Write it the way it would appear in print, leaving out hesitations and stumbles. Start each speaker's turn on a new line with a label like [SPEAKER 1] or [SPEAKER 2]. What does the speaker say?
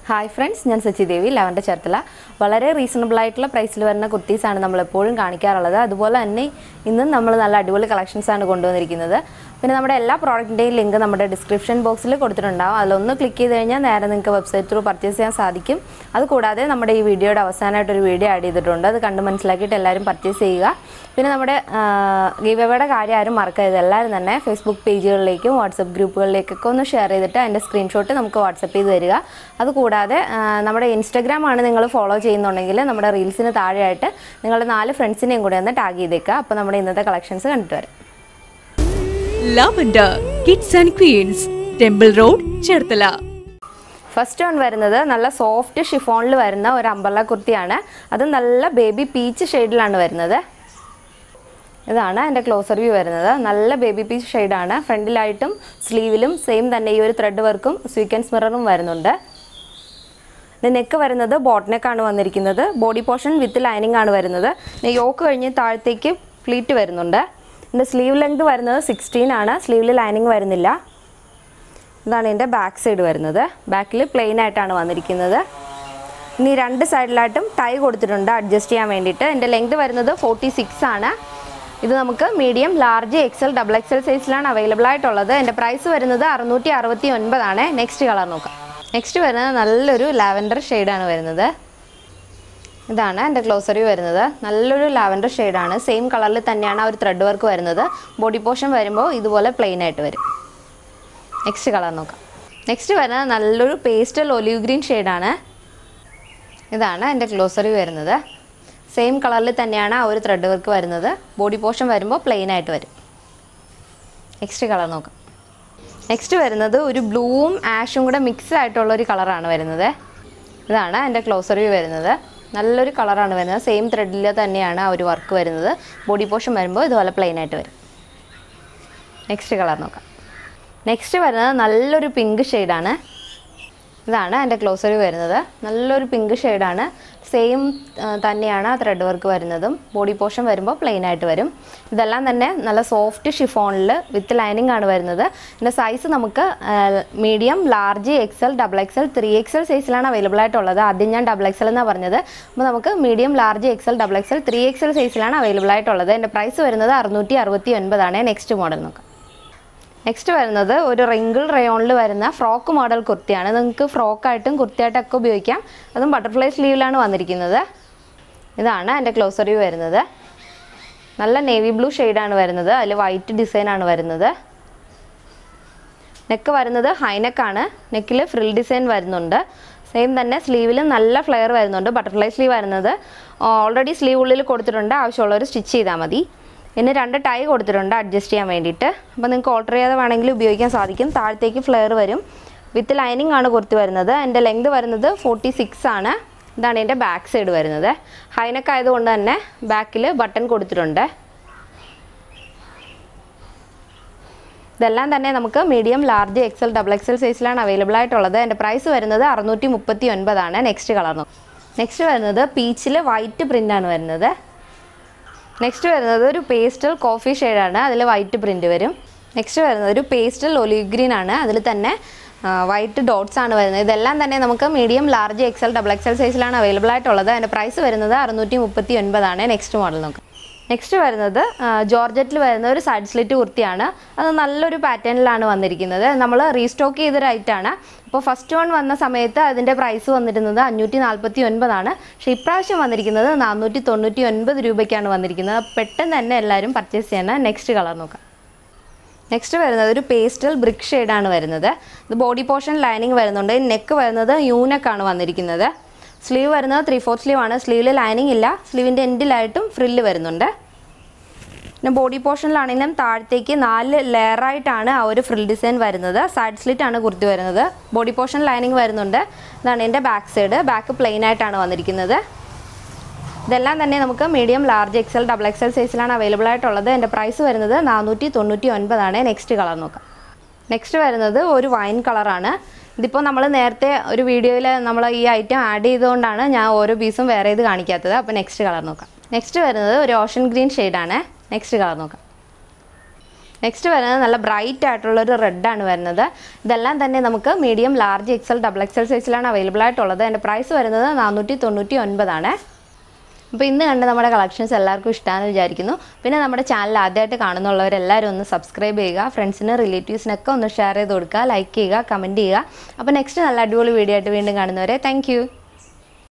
[SPEAKER 1] Hi friends, I am Sachi Devi, Lavender Charthala. വളരെ reasonable ആയിട്ടുള്ള പ്രൈസിൽ വരുന്ന കുർത്തീസ് ആണ് നമ്മൾ എപ്പോഴും കാണിക്കാറുള്ളത്. അതുപോലെ തന്നെ ഇന്നും നമ്മൾ നല്ല അടിപൊളി കളക്ഷൻസ് ആണ് കൊണ്ടുവന്നിരിക്കുന്നത്. പിന്നെ നമ്മുടെ എല്ലാ പ്രോഡക്റ്റിന്റെയും ലിങ്ക് നമ്മുടെ ഡിസ്ക്രിപ്ഷൻ ബോക്സിൽ കൊടുത്തിട്ടുണ്ടാവും. അതിലൊന്ന് ക്ലിക്ക് ചെയ്ത് കഴിഞ്ഞാൽ നേരെ നിങ്ങൾക്ക് വെബ്സൈറ്റ് ത്രൂ പർച്ചേസ് ചെയ്യാൻ സാധിക്കും. അതുകൂടാതെ നമ്മുടെ ഈ വീഡിയോയുടെ അവസാനമായിട്ട് ഒരു വീഡിയോ ആഡ് ചെയ്തിട്ടുണ്ട്. അത് കണ്ട് മനസ്സിലാക്കിയിട്ട് എല്ലാവരും പർച്ചേസ് ചെയ്യുക. പിന്നെ നമ്മുടെ ഗിവ് അവേയുടെ കാര്യം ആരും മറക്കരുത്. എല്ലാവരും തന്നെ ഫേസ്ബുക്ക് പേജുകളിലേക്കും വാട്സപ്പ് ഗ്രൂപ്പുകളിലേക്കൊക്കെ ഒന്ന് ഷെയർ ചെയ്തിട്ട് അതിൻ്റെ സ്ക്രീൻഷോട്ട് നമുക്ക് വാട്സപ്പ് ചെയ്ത് തരിക. അതുകൂടാതെ നമ്മുടെ ഇൻസ്റ്റാഗ്രാം ആണ് നിങ്ങൾ ഫോളോ ചെയ്യുന്നുണ്ടെങ്കിൽ നമ്മുടെ റീൽസിന് താഴെയായിട്ട് നിങ്ങളുടെ 4 ഫ്രണ്ട്സിനെയും കൂടെ ഒന്ന് ടാഗ് ചെയ്തേക്കുക. അപ്പോൾ നമ്മുടെ ഇന്നത്തെ കളക്ഷൻസ് കണ്ടിട്ട് വരാം.
[SPEAKER 2] Lavender Kids and Queens, Temple Road, Cherthala.
[SPEAKER 1] First one വരുന്നത് നല്ല സോഫ്റ്റ് ഷിഫോണിൽ വരുന്ന ഒരു അംബ്രല്ല കുർത്തിയാണ്. അത് നല്ല ബേബി പീച്ച് ഷെയ്ഡിലാണ് വരുന്നത്. ഇതാണ് എൻ്റെ ക്ലോസർ വ്യൂ വരുന്നത്. നല്ല ബേബി പീച്ച് ഷെയ്ഡാണ്. ഫ്രണ്ടിലായിട്ടും സ്ലീവിലും സെയിം തന്നെ ഈ ഒരു ത്രെഡ് വർക്കും സ്വീക്വൻസ് മിററും വരുന്നുണ്ട്. നെക്ക് വരുന്നത് ബോട്ട് നെക്കാണ് വന്നിരിക്കുന്നത്. ബോഡി പോർഷൻ വിത്ത് ലൈനിങ് ആണ് വരുന്നത്. യോക്ക് കഴിഞ്ഞ് താഴത്തേക്ക് ഫ്ലീറ്റ് വരുന്നുണ്ട്. ഇതിൻ്റെ സ്ലീവ് ലെങ്ത് വരുന്നത് 16 ആണ്. സ്ലീവിൽ ലൈനിങ് വരുന്നില്ല. ഇതാണ് ഇതിൻ്റെ ബാക്ക് സൈഡ് വരുന്നത്. ബാക്കിൽ പ്ലെയിൻ ആയിട്ടാണ് വന്നിരിക്കുന്നത്. ഇനി രണ്ട് സൈഡിലായിട്ടും ടൈ കൊടുത്തിട്ടുണ്ട് അഡ്ജസ്റ്റ് ചെയ്യാൻ വേണ്ടിയിട്ട്. ഇതിൻ്റെ ലെങ്ത് വരുന്നത് 46 ആണ്. ഇത് നമുക്ക് medium, large, XL, double XL സൈസിലാണ് അവൈലബിൾ ആയിട്ടുള്ളത്. എൻ്റെ പ്രൈസ് വരുന്നത് 669 ആണ്. നെക്സ്റ്റ് കളർ നോക്കാം. നെക്സ്റ്റ് വരുന്നത് നല്ലൊരു ലാവൻഡർ ഷെയ്ഡാണ് വരുന്നത്. ഇതാണ് എൻ്റെ ക്ലോസർ വ്യൂ വരുന്നത്. നല്ലൊരു ലാവൻഡർ ഷെയ്ഡാണ്. സെയിം കളറിൽ തന്നെയാണ് ആ ഒരു ത്രെഡ് വർക്ക് വരുന്നത്. ബോഡി പോർഷൻ വരുമ്പോൾ ഇതുപോലെ പ്ലെയിൻ ആയിട്ട് വരും. നെക്സ്റ്റ് കളർ നോക്കാം. നെക്സ്റ്റ് വരുന്നത് നല്ലൊരു പേസ്റ്റൽ ഒലിവ് ഗ്രീൻ ഷെയ്ഡാണ്. ഇതാണ് എൻ്റെ ക്ലോസർ വ്യൂ വരുന്നത്. സെയിം കളറിൽ തന്നെയാണ് ആ ഒരു ത്രെഡ് വർക്ക് വരുന്നത്. ബോഡി പോർഷൻ വരുമ്പോൾ പ്ലെയിൻ ആയിട്ട് വരും. നെക്സ്റ്റ് കളർ നോക്കാം. നെക്സ്റ്റ് വരുന്നത് ഒരു ബ്ലൂവും ആഷും കൂടെ മിക്സ് ആയിട്ടുള്ള ഒരു കളറാണ് വരുന്നത്. ഇതാണ് എൻ്റെ ക്ലോസർ വ്യൂ വരുന്നത്. നല്ലൊരു കളറാണ് വരുന്നത്. സെയിം ത്രെഡിൽ തന്നെയാണ് ആ ഒരു വർക്ക് വരുന്നത്. ബോഡി പോർഷൻ വരുമ്പോൾ ഇതുപോലെ പ്ലെയിൻ ആയിട്ട് വരും. നെക്സ്റ്റ് കളർ നോക്കാം. നെക്സ്റ്റ് വരുന്നത് നല്ലൊരു പിങ്ക് ഷെയ്ഡാണ്. ഇതാണ് എൻ്റെ ക്ലോസർ വ്യൂ വരുന്നത്. നല്ലൊരു പിങ്ക് ഷെയ്ഡാണ്. സെയിം തന്നെയാണ് ആ ത്രെഡ് വർക്ക് വരുന്നതും. ബോഡി പോർഷൻ വരുമ്പോൾ പ്ലെയിൻ ആയിട്ട് വരും. ഇതെല്ലാം തന്നെ നല്ല സോഫ്റ്റ് ഷിഫോണിൽ വിത്ത് ലൈനിങ് ആണ് വരുന്നത്. ഇതിൻ്റെ സൈസ് നമുക്ക് medium, large, XL, double XL, 3XL സൈസിലാണ് അവൈലബിൾ ആയിട്ടുള്ളത്. ആദ്യം ഞാൻ ഡബിൾ എക്സൽ എന്നാണ് പറഞ്ഞത്. അപ്പോൾ നമുക്ക് medium, large, XL, double XL, 3XL സൈസിലാണ് അവൈലബിൾ ആയിട്ടുള്ളത്. എൻ്റെ പ്രൈസ് വരുന്നത് 669 ആണ്. നെക്സ്റ്റ് മോഡൽ നോക്കാം. നെക്സ്റ്റ് വരുന്നത് ഒരു റിങ്കിൾ റയോണിൽ വരുന്ന ഫ്രോക്ക് മോഡൽ കുർത്തിയാണ്. നിങ്ങൾക്ക് ഫ്രോക്കായിട്ടും കുർത്തിയായിട്ടൊക്കെ ഉപയോഗിക്കാം. അതും ബട്ടർഫ്ലൈ സ്ലീവിലാണ് വന്നിരിക്കുന്നത്. ഇതാണ് എൻ്റെ ക്ലോസർ വ്യൂ വരുന്നത്. നല്ല നേവി ബ്ലൂ ഷെയ്ഡാണ് വരുന്നത്. അതിൽ വൈറ്റ് ഡിസൈനാണ് വരുന്നത്. നെക്ക് വരുന്നത് ഹൈനെക്കാണ്. നെക്കിൽ ഫ്രിൽ ഡിസൈൻ വരുന്നുണ്ട്. സെയിം തന്നെ സ്ലീവിലും നല്ല ഫ്ലെയർ വരുന്നുണ്ട്. ബട്ടർഫ്ലൈ സ്ലീവ് വരുന്നത് ഓൾറെഡി സ്ലീവ് ഉള്ളിൽ കൊടുത്തിട്ടുണ്ട്. ആവശ്യമുള്ളവർ സ്റ്റിച്ച് ചെയ്താൽ മതി. പിന്നെ 2 ടൈ കൊടുത്തിട്ടുണ്ട് അഡ്ജസ്റ്റ് ചെയ്യാൻ വേണ്ടിയിട്ട്. അപ്പോൾ നിങ്ങൾക്ക് ഓൾട്ടർ ചെയ്യാതെ വേണമെങ്കിൽ ഉപയോഗിക്കാൻ സാധിക്കും. താഴത്തേക്ക് ഫ്ലെയർ വരും. വിത്ത് ലൈനിങ് ആണ് കുർത്തി വരുന്നത്. എൻ്റെ ലെങ്ത് വരുന്നത് 46 ആണ്. ഇതാണ് എൻ്റെ ബാക്ക് സൈഡ് വരുന്നത്. ഹൈനെക്ക് ആയതുകൊണ്ട് തന്നെ ബാക്കിൽ ബട്ടൺ കൊടുത്തിട്ടുണ്ട്. ഇതെല്ലാം തന്നെ നമുക്ക് medium, large, XL, double XL സൈസിലാണ് അവൈലബിൾ ആയിട്ടുള്ളത്. എൻ്റെ പ്രൈസ് വരുന്നത് 639 ആണ്. നെക്സ്റ്റ് കളർ നോക്കാം. നെക്സ്റ്റ് വരുന്നത് പീച്ചിൽ വൈറ്റ് പ്രിൻ്റാണ് വരുന്നത്. നെക്സ്റ്റ് വരുന്നത് ഒരു പേസ്റ്റൽ കോഫി ഷെയ്ഡാണ്. അതിൽ വൈറ്റ് പ്രിൻറ്റ് വരും. നെക്സ്റ്റ് വരുന്നത് ഒരു പേസ്റ്റൽ ഒലിവ് ഗ്രീൻ ആണ്. അതിൽ തന്നെ വൈറ്റ് ഡോട്ട്സ് ആണ് വരുന്നത്. ഇതെല്ലാം തന്നെ നമുക്ക് medium, large, XL, double XL സൈസിലാണ് അവൈലബിൾ ആയിട്ടുള്ളത്. അതിൻ്റെ പ്രൈസ് വരുന്നത് 639 ആണ്. നെക്സ്റ്റ് മോഡൽ നോക്കാം. നെക്സ്റ്റ് വരുന്നത് ജോർജറ്റിൽ വരുന്ന ഒരു സൈഡ് സ്ലിറ്റ് കുർത്തിയാണ്. അത് നല്ലൊരു പാറ്റേണിലാണ് വന്നിരിക്കുന്നത്. നമ്മൾ റീസ്റ്റോക്ക് ചെയ്തൊരു ഐറ്റാണ്. അപ്പോൾ ഫസ്റ്റ് വൺ വന്ന സമയത്ത് അതിൻ്റെ പ്രൈസ് വന്നിരുന്നത് 549 ആണ്. പക്ഷേ ഇപ്രാവശ്യം വന്നിരിക്കുന്നത് 499 രൂപയ്ക്കാണ് വന്നിരിക്കുന്നത്. പെട്ടെന്ന് തന്നെ എല്ലാവരും പർച്ചേസ് ചെയ്യണം. നെക്സ്റ്റ് കളർ നോക്കാം. നെക്സ്റ്റ് വരുന്നത് ഒരു പേസ്റ്റൽ ബ്രിക്ക് ഷെയ്ഡാണ് വരുന്നത്. ഇത് ബോഡി പോർഷൻ ലൈനിങ് വരുന്നുണ്ട്. നെക്ക് വരുന്നത് യൂനെക്കാണ് വന്നിരിക്കുന്നത്. സ്ലീവ് വരുന്നത് 3/4 സ്ലീവ് ആണ്. സ്ലീവിൽ ലൈനിങ് ഇല്ല. സ്ലീവിൻ്റെ എൻഡിലായിട്ടും ഫ്രില്ല് വരുന്നുണ്ട്. പിന്നെ ബോഡി പോർഷനിലാണെങ്കിലും താഴത്തേക്ക് 4 ലെയറായിട്ടാണ് ആ ഒരു ഫ്രിൽ ഡിസൈൻ വരുന്നത്. സൈഡ് സ്ലിറ്റ് ആണ് കുർത്തി വരുന്നത്. ബോഡി പോർഷൻ ലൈനിങ് വരുന്നുണ്ട്. ഇതാണ് എൻ്റെ ബാക്ക് സൈഡ്. ബാക്ക് പ്ലെയിൻ ആയിട്ടാണ് വന്നിരിക്കുന്നത്. ഇതെല്ലാം തന്നെ നമുക്ക് medium, large, XL, double XL സൈസിലാണ് അവൈലബിൾ ആയിട്ടുള്ളത്. എൻ്റെ പ്രൈസ് വരുന്നത് 499 ആണ്. നെക്സ്റ്റ് കളർ നോക്കാം. നെക്സ്റ്റ് വരുന്നത് ഒരു വൈൻ കളറാണ്. ഇതിപ്പോൾ നമ്മൾ നേരത്തെ ഒരു വീഡിയോയിൽ നമ്മൾ ഈ ഐറ്റം ആഡ് ചെയ്തുകൊണ്ടാണ് ഞാൻ ഓരോ പീസും വേറെ ഇത് കാണിക്കാത്തത്. അപ്പോൾ നെക്സ്റ്റ് കളർ നോക്കാം. നെക്സ്റ്റ് വരുന്നത് ഒരു ഓഷൻ ഗ്രീൻ ഷെയ്ഡാണ്. നെക്സ്റ്റ് കളർ നോക്കാം. നെക്സ്റ്റ് വരുന്നത് നല്ല ബ്രൈറ്റ് ആയിട്ടുള്ളൊരു റെഡാണ് വരുന്നത്. ഇതെല്ലാം തന്നെ നമുക്ക് medium, large, XL, double XL സൈസിലാണ് അവൈലബിൾ ആയിട്ടുള്ളത്. അതിൻ്റെ പ്രൈസ് വരുന്നത് 499 അപ്പോൾ ഇന്ന് കണ്ട നമ്മുടെ കളക്ഷൻസ് എല്ലാവർക്കും ഇഷ്ടമാണെന്ന് വിചാരിക്കുന്നു. പിന്നെ നമ്മുടെ ചാനൽ ആദ്യമായിട്ട് കാണുന്നുള്ളവരെല്ലാവരും ഒന്ന് സബ്സ്ക്രൈബ് ചെയ്യുക, ഫ്രണ്ട്സിന് റിലേറ്റീവ്സിനൊക്കെ ഒന്ന് ഷെയർ ചെയ്ത് കൊടുക്കുക, ലൈക്ക് ചെയ്യുക, കമൻറ്റ് ചെയ്യുക. അപ്പോൾ നെക്സ്റ്റ് നല്ല അടിപൊളി വീഡിയോ ആയിട്ട് വീണ്ടും കാണുന്നവരെ താങ്ക്